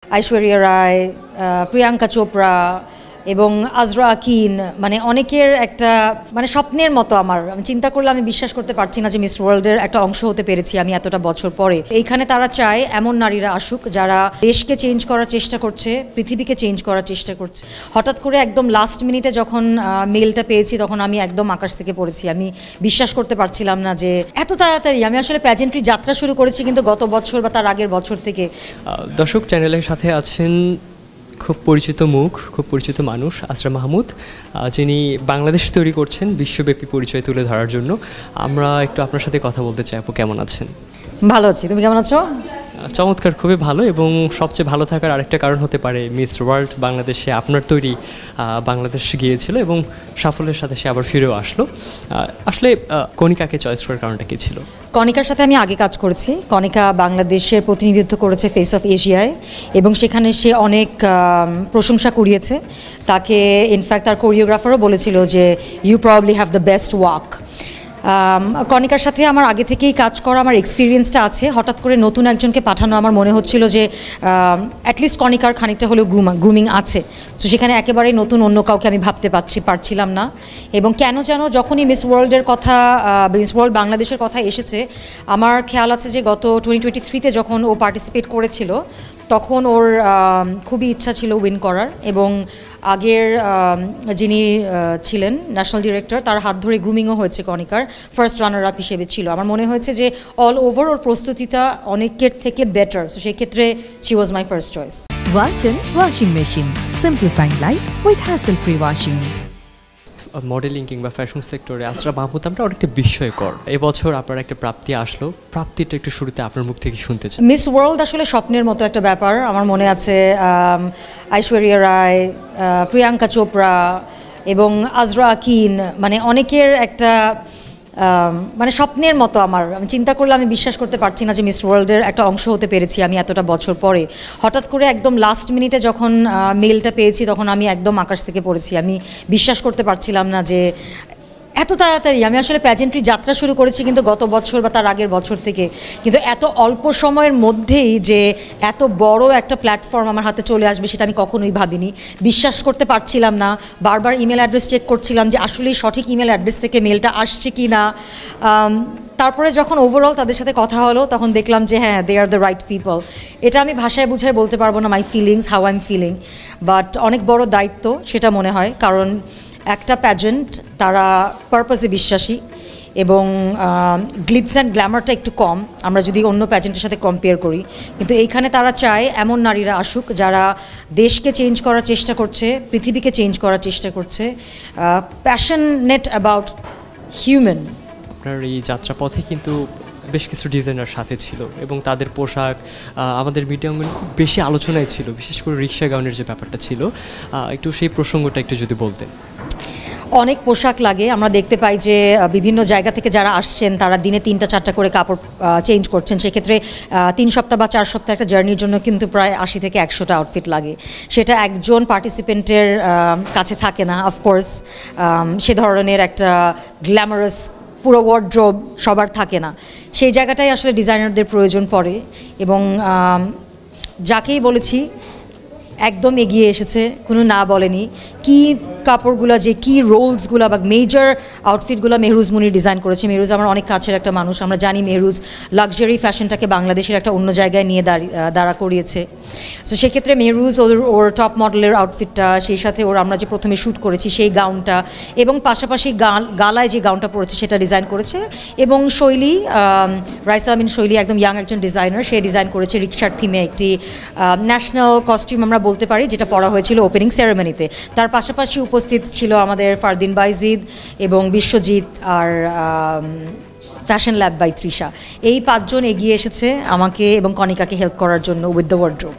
ঐশ্বরিয়া রায়, প্রিয়াঙ্কা চোপড়া এবং আজরা আকিন, মানে অনেকের একটা মানে স্বপ্নের মতো আমি চিন্তা করলে আমি বিশ্বাস করতে পারছি না যে মিস ওয়ার্ল্ডের একটা অংশ হতে পেরেছি আমি এতটা বছর পরে। এইখানে তারা চায় এমন নারীরা আসুক যারা দেশকে চেঞ্জ করার চেষ্টা করছে, পৃথিবীকে চেঞ্জ করার চেষ্টা করছে। হঠাৎ করে একদম লাস্ট মিনিটে যখন মেলটা পেয়েছি তখন আমি একদম আকাশ থেকে পড়েছি। আমি বিশ্বাস করতে পারছিলাম না যে এত তাড়াতাড়ি। আমি আসলে প্যাজেন্ট্রি যাত্রা শুরু করেছি কিন্তু গত বছর বা তার আগের বছর থেকে। দর্শক, চ্যানেলের সাথে আছেন খুব পরিচিত মুখ, খুব পরিচিত মানুষ আসরা মাহমুদ, যিনি বাংলাদেশ তৈরি করছেন বিশ্বব্যাপী পরিচয় তুলে ধরার জন্য। আমরা একটু আপনার সাথে কথা বলতে চাই। আপু কেমন আছেন? ভালো আছি, তুমি কেমন আছো? চমৎকার, খুবই ভালো। এবং সবচেয়ে ভালো থাকার আরেকটা কারণ হতে পারে মিস ওয়ার্ল্ড বাংলাদেশে আপনার তৈরি বাংলাদেশ গিয়েছিল এবং সাফল্যের সাথে সে আবার ফিরেও আসলো। আসলে কণিকাকে চয়েস করার কারণটা কী ছিল? কণিকার সাথে আমি আগে কাজ করেছি। কণিকা বাংলাদেশের প্রতিনিধিত্ব করেছে ফেস অফ এশিয়ায় এবং সেখানে সে অনেক প্রশংসা কুড়িয়েছে। তাকে ইনফ্যাক্ট তার কোরিওগ্রাফারও বলেছিল যে you probably have the best walk. কণিকার সাথে আমার আগে থেকেই কাজ করা আমার এক্সপিরিয়েন্সটা আছে। হঠাৎ করে নতুন একজনকে পাঠানো আমার মনে হচ্ছিল যে অ্যাটলিস্ট কণিকার খানিকটা হলেও গ্রুমিং আছে। তো সেখানে একেবারেই নতুন অন্য কাউকে আমি ভাবতে পারছিলাম না। এবং কেন যেন যখনই মিস ওয়ার্ল্ডের কথা, মিস ওয়ার্ল্ড বাংলাদেশের কথা এসেছে, আমার খেয়াল আছে যে গত 2023-তে যখন ও পার্টিসিপেট করেছিল তখন ওর খুবই ইচ্ছা ছিল উইন করার। এবং আগের যিনি ছিলেন ন্যাশনাল ডিরেক্টর, তার হাত ধরে গ্রুমিংও হয়েছে কণিকার। ফার্স্ট রানার আপ হিসেবে ছিল। আমার মনে হয়েছে যে অল ওভার ওর প্রস্তুতিটা অনেকের থেকে বেটার। সো সেই ক্ষেত্রে she was my first choice. Walton washing machine, simplifying life with hassle free washing. Modelling কিংবা ফ্যাশন সেক্টরে আসরা মাহমুদ আমরা অনেকটা বিস্ময়কর। এবছর আপনার একটা প্রাপ্তি আসলো, প্রাপ্তিটা একটু শুরুতে আপনার মুখ থেকে শুনতে চাই। মিস ওয়ার্ল্ড আসলে স্বপ্নের মতো একটা ব্যাপার। আমার মনে আছে ঐশ্বরিয়া রায়, প্রিয়াঙ্কা চোপড়া এবং আজরা আকিন, মানে অনেকের একটা মানে স্বপ্নের মতো আমি চিন্তা করলে আমি বিশ্বাস করতে পারছি না যে মিস ওয়ার্ল্ডের একটা অংশ হতে পেরেছি আমি এতটা বছর পরে। হঠাৎ করে একদম লাস্ট মিনিটে যখন মেলটা পেয়েছি তখন আমি একদম আকাশ থেকে পড়েছি। আমি বিশ্বাস করতে পারছিলাম না যে এত তাড়াতাড়ি। আমি আসলে প্যাজেন্ট্রি যাত্রা শুরু করেছি কিন্তু গত বছর বা তার আগের বছর থেকে, কিন্তু এত অল্প সময়ের মধ্যেই যে এত বড় একটা প্ল্যাটফর্ম আমার হাতে চলে আসবে সেটা আমি কখনোই ভাবিনি। বিশ্বাস করতে পারছিলাম না। বারবার ইমেল অ্যাড্রেস চেক করছিলাম যে আসলেই সঠিক ইমেল অ্যাড্রেস থেকে মেলটা আসছে কি না। তারপরে যখন ওভারঅল তাদের সাথে কথা হলো তখন দেখলাম যে হ্যাঁ, they are the right people. এটা আমি ভাষায় বুঝায় বলতে পারবো না, my feelings, how I am feeling. But অনেক বড় দায়িত্ব সেটা মনে হয়, কারণ একটা প্যাজেন্ট তারা পারপাসে বিশ্বাসী এবং গ্লিটস অ্যান্ড গ্ল্যামারটা একটু কম আমরা যদি অন্য প্যাজেন্টের সাথে কম্পেয়ার করি। কিন্তু এইখানে তারা চায় এমন নারীরা আসুক যারা দেশকে চেঞ্জ করার চেষ্টা করছে, পৃথিবীকে চেঞ্জ করার চেষ্টা করছে, প্যাশনেট অ্যাবাউট হিউম্যান। আপনার এই যাত্রাপথে কিন্তু বেশ কিছু ডিজাইনার সাথে ছিল এবং তাদের পোশাক আমাদের মিডিয়া অঙ্গনে খুব বেশি আলোচনায় ছিল, বিশেষ করে রিক্সা গাউনের যে ব্যাপারটা ছিল, একটু সেই প্রসঙ্গটা একটু যদি বলতেন। অনেক পোশাক লাগে। আমরা দেখতে পাই যে বিভিন্ন জায়গা থেকে যারা আসছেন তারা দিনে 3টা-4টা করে কাপড় চেঞ্জ করছেন। সেক্ষেত্রে 3 সপ্তাহ বা 4 সপ্তাহ একটা জার্নির জন্য কিন্তু প্রায় 80 থেকে 100টা আউটফিট লাগে। সেটা একজন পার্টিসিপেন্টের কাছে থাকে না অফকোর্স। সে ধরনের একটা গ্ল্যামারাস পুরো ওয়ার্ড্রোব সবার থাকে না। সেই জায়গাটাই আসলে ডিজাইনারদের প্রয়োজন পড়ে। এবং যাকেই বলেছি একদম এগিয়ে এসেছে, কোনো না বলেনি। কি কাপড়গুলো, যে কি রোলসগুলো বা মেজর আউটফিটগুলো মেহরুজ মুনির ডিজাইন করেছে। মেহরুজ আমার অনেক কাছের একটা মানুষ। আমরা জানি মেহরুজ লাক্সারি ফ্যাশনটাকে বাংলাদেশের একটা অন্য জায়গায় নিয়ে দাঁড়া করিয়েছে। সো সেক্ষেত্রে মেহরুজ ওর টপ মডেলের আউটফিটটা, সেই সাথে আমরা যে প্রথমে শ্যুট করেছি সেই গাউনটা এবং পাশাপাশি গালায় যে গাউনটা পরেছে সেটা ডিজাইন করেছে। এবং শৈলী, রাইসা আমিন শৈলী একদম ইয়াং একজন ডিজাইনার, সে ডিজাইন করেছে রিক্সার থিমে একটি ন্যাশনাল কস্টিউম আমরা বলতে পারি, যেটা পরা হয়েছিল ওপেনিং সেরেমনিতে। তার পাশাপাশি উপস্থিত ছিল আমাদের ফারদিন বাইজিদ এবং বিশ্বজিৎ আর ফ্যাশন ল্যাব বাই তৃষা। এই 5 জন এগিয়ে এসেছে আমাকে এবং কণিকাকে হেল্প করার জন্য উইথ দ্য ওয়ার্ড্রোব।